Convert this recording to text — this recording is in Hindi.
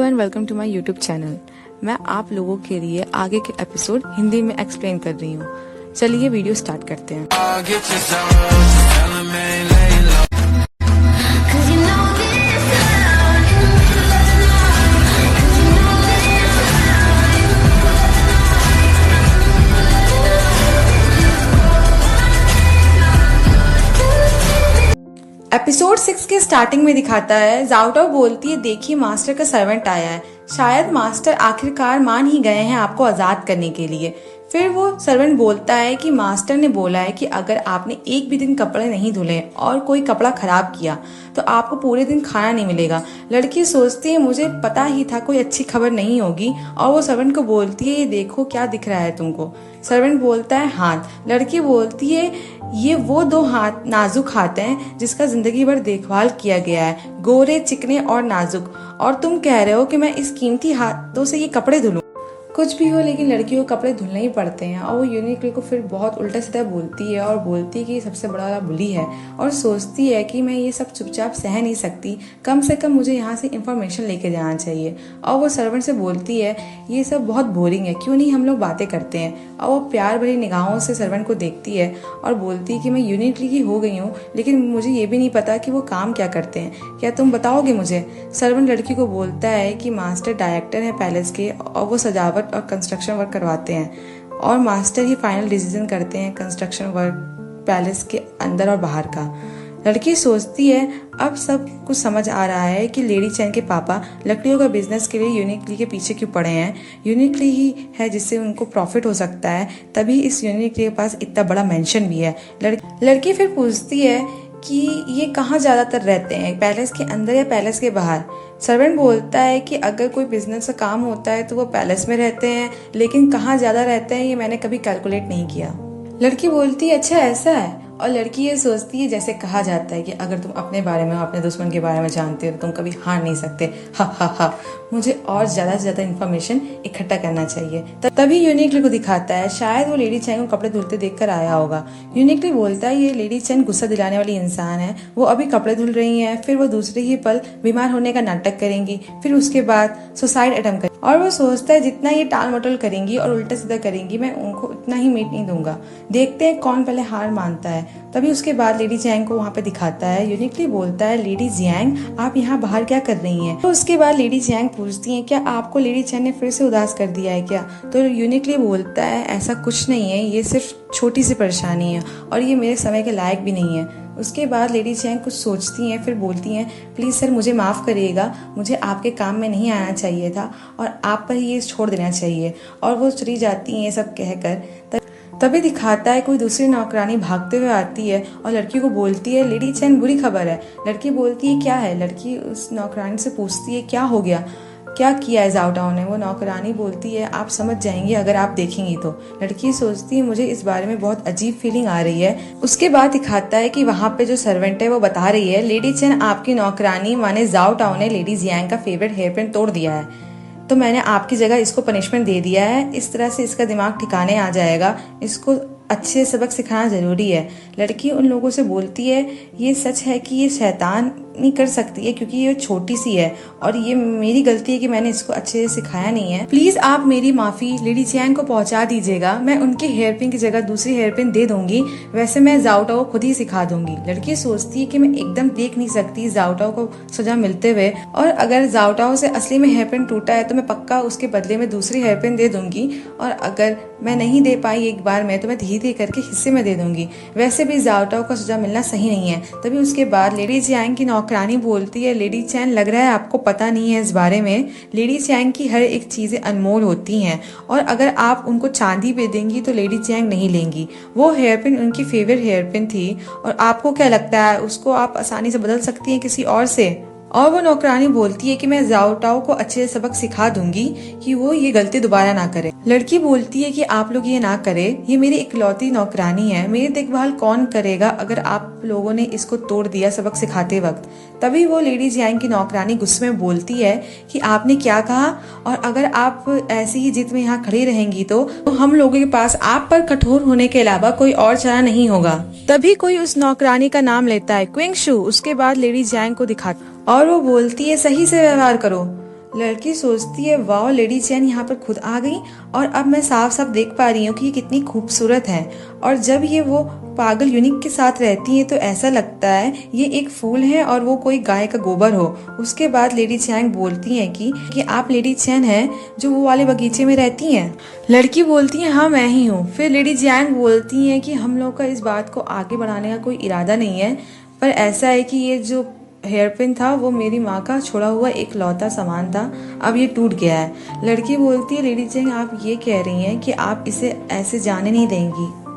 Everyone, welcome to my YouTube channel. मैं आप लोगों के लिए आगे के एपिसोड हिंदी में एक्सप्लेन कर रही हूँ। चलिए वीडियो स्टार्ट करते हैं। एपिसोड 6 के स्टार्टिंग में दिखाता है, जाओटाओ बोलती है, देखिए मास्टर का सर्वेंट आया है। शायद मास्टर आखिरकार मान ही गए हैं आपको आजाद करने के लिए। फिर वो सर्वेंट बोलता है कि मास्टर ने बोला है कि अगर आपने एक भी दिन कपड़े नहीं धुले और कोई कपड़ा खराब किया तो आपको पूरे दिन खाना नहीं मिलेगा। लड़की सोचती है, मुझे पता ही था कोई अच्छी खबर नहीं होगी, और वो सर्वेंट को बोलती है, ये देखो क्या दिख रहा है तुमको। सर्वेंट बोलता है हाथ। लड़की बोलती है, ये वो दो हाथ नाजुक हाथ हैं जिसका जिंदगी भर देखभाल किया गया है, गोरे चिकने और नाजुक, और तुम कह रहे हो कि मैं इस कीमती हाथों से ये कपड़े धुलूं। कुछ भी हो, लेकिन लड़कियों को कपड़े धुलने ही पड़ते हैं। और वो यूनिकली को फिर बहुत उल्टा सीधा बोलती है और बोलती है कि ये सबसे बड़ा वाला बुली है, और सोचती है कि मैं ये सब चुपचाप सह नहीं सकती, कम से कम मुझे यहाँ से इन्फॉर्मेशन लेके जाना चाहिए। और वो सर्वेंट से बोलती है, ये सब बहुत बोरिंग है, क्यों नहीं हम लोग बातें करते हैं। और वो प्यार भरी निगाहों से सर्वेंट को देखती है और बोलती है कि मैं यूनिकली की हो गई हूँ, लेकिन मुझे ये भी नहीं पता कि वो काम क्या करते हैं, क्या तुम बताओगे मुझे। सर्वेंट लड़की को बोलता है कि मास्टर डायरेक्टर है पैलेस के, और वो सजावट और कंस्ट्रक्शन वर्क करवाते हैं, और मास्टर ही फाइनल डिसीजन करते हैं कंस्ट्रक्शन वर्क पैलेस के अंदर और बाहर का। लड़की सोचती है, अब सब कुछ समझ आ रहा है कि लेडी चैन के पापा लकड़ियों का बिजनेस के लिए यूनिकली के पीछे क्यों पड़े हैं। यूनिकली ही है जिससे उनको प्रॉफिट हो सकता है, तभी इस यूनिकली के पास इतना बड़ा मेंशन भी है। लड़की फिर पूछती है कि ये कहाँ ज्यादातर रहते हैं, पैलेस के अंदर या पैलेस के बाहर। सर्वेंट बोलता है कि अगर कोई बिजनेस का काम होता है तो वो पैलेस में रहते हैं, लेकिन कहाँ ज्यादा रहते हैं ये मैंने कभी कैलकुलेट नहीं किया। लड़की बोलती है, अच्छा ऐसा है। और लड़की ये सोचती है, जैसे कहा जाता है कि अगर तुम अपने बारे में अपने दुश्मन के बारे में जानते हो तो तुम कभी हार नहीं सकते। हा हा हा, मुझे और ज्यादा से ज्यादा इन्फॉर्मेशन इकट्ठा करना चाहिए। तभी यूनिकली को दिखाता है, शायद वो लेडी चैन को कपड़े धुलते देखकर आया होगा। यूनिकली बोलता है, ये लेडी चैन गुस्सा दिलाने वाली इंसान है, वो अभी कपड़े धुल रही है, फिर वो दूसरे ही पल बीमार होने का नाटक करेंगी, फिर उसके बाद सुसाइड अटेम्प्ट करेंगी। और वो सोचता है, जितना ये टाल मटोल करेंगी और उल्टा सीधा करेंगी, मैं उनको उतना ही मीट नहीं दूंगा। देखते हैं कौन पहले हार मानता है। तभी उसके बाद लेडी जियांग को वहाँ पे दिखाता है। यूनिकली बोलता है, लेडी जियांग आप यहाँ बाहर क्या कर रही हैं। तो उसके बाद लेडी जियांग पूछती है, क्या आपको लेडी चैन ने फिर से उदास कर दिया है क्या। तो यूनिकली बोलता है, ऐसा कुछ नहीं है, ये सिर्फ छोटी सी परेशानी है और ये मेरे समय के लायक भी नहीं है। उसके बाद लेडी जियांग कुछ सोचती हैं, फिर बोलती हैं, प्लीज सर मुझे माफ करिएगा, मुझे आपके काम में नहीं आना चाहिए था और आप पर ही ये छोड़ देना चाहिए। और वो चली जाती हैं सब कहकर। तभी दिखाता है, कोई दूसरी नौकरानी भागते हुए आती है और लड़की को बोलती है, लेडी चैन बुरी खबर है। लड़की बोलती है, क्या है। लड़की उस नौकरानी से पूछती है, क्या हो गया, क्या किया है जाओटाओ ने। वो नौकरानी बोलती है, आप समझ जाएंगी अगर आप देखेंगी तो। लड़की सोचती है, मुझे इस बारे में बहुत अजीब फीलिंग आ रही है। उसके बाद दिखाता है कि वहाँ पे जो सर्वेंट है वो बता रही है, लेडी चैन आपकी नौकरानी माने जाओटाओ ने लेडी जियांग का फेवरेट हेयर पिन तोड़ दिया है, तो मैंने आपकी जगह इसको पनिशमेंट दे दिया है। इस तरह से इसका दिमाग ठिकाने आ जाएगा, इसको अच्छे सबक सिखाना जरूरी है। लड़की उन लोगों से बोलती है, ये सच है कि ये शैतान नहीं कर सकती है क्योंकि ये छोटी सी है और ये मेरी गलती है कि मैंने इसको अच्छे से सिखाया नहीं है। प्लीज आप मेरी माफी लेडी जियांग को पहुंचा दीजिएगा, मैं उनके हेयर पिन की जगह दूसरी हेयर पिन दे दूंगी, वैसे मैं जाओटाओ खुद ही सिखा दूंगी। लड़की सोचती है कि मैं एकदम देख नहीं सकती जाओटाओ को सजा मिलते हुए, और अगर जाओटाओ से असली में हेयर पिन टूटा है तो मैं पक्का उसके बदले में दूसरी हेयर पिन दे दूंगी, और अगर मैं नहीं दे पाई एक बार में तो मैं धीरे धीरे करके हिस्से में दे दूंगी। वैसे भी जाओटाओ को सजा मिलना सही नहीं है। तभी उसके बाद लेडी जियांग की नौकरानी बोलती है, लेडी चैन लग रहा है आपको पता नहीं है इस बारे में, लेडी जियांग की हर एक चीजें अनमोल होती हैं, और अगर आप उनको चांदी पे देंगी तो लेडी जियांग नहीं लेंगी। वो हेयर पिन उनकी फेवरेट हेयर पिन थी, और आपको क्या लगता है उसको आप आसानी से बदल सकती हैं किसी और से। और वो नौकरानी बोलती है कि मैं जाओटाओ को अच्छे से सबक सिखा दूंगी कि वो ये गलती दोबारा ना करे। लड़की बोलती है कि आप लोग ये ना करें, ये मेरी इकलौती नौकरानी है, मेरी देखभाल कौन करेगा अगर आप लोगों ने इसको तोड़ दिया सबक सिखाते वक्त। तभी वो लेडी जियांग की नौकरानी गुस्से में बोलती है कि आपने क्या कहा, और अगर आप ऐसी ही जिद में यहाँ खड़ी रहेंगी तो हम लोगों के पास आप पर कठोर होने के अलावा कोई और चारा नहीं होगा। तभी कोई उस नौकरानी का नाम लेता है, क्विंग शू। उसके बाद लेडी जियांग को दिखाता और वो बोलती है, सही से व्यवहार करो। लड़की सोचती है वाह लेडी चैन यहाँ पर खुद आ गई और अब मैं साफ साफ देख पा रही हूँ कि ये कितनी खूबसूरत है। और जब ये वो पागल यूनिक के साथ रहती है तो ऐसा लगता है ये एक फूल है और वो कोई गाय का गोबर हो। उसके बाद लेडी चैंग बोलती हैं कि आप लेडी चैन हैं जो वो वाले बगीचे में रहती हैं। लड़की बोलती है हाँ मैं ही हूँ। फिर लेडी चैंग बोलती हैं कि हम लोग का इस बात को आगे बढ़ाने का कोई इरादा नहीं है, पर ऐसा है कि ये जो हेयरपिन था वो मेरी माँ का छोड़ा हुआ एक लौता सामान था, अब ये टूट गया है। लड़की बोलती है लेडी चैंग आप ये कह रही हैं कि आप इसे ऐसे जाने नहीं देंगी।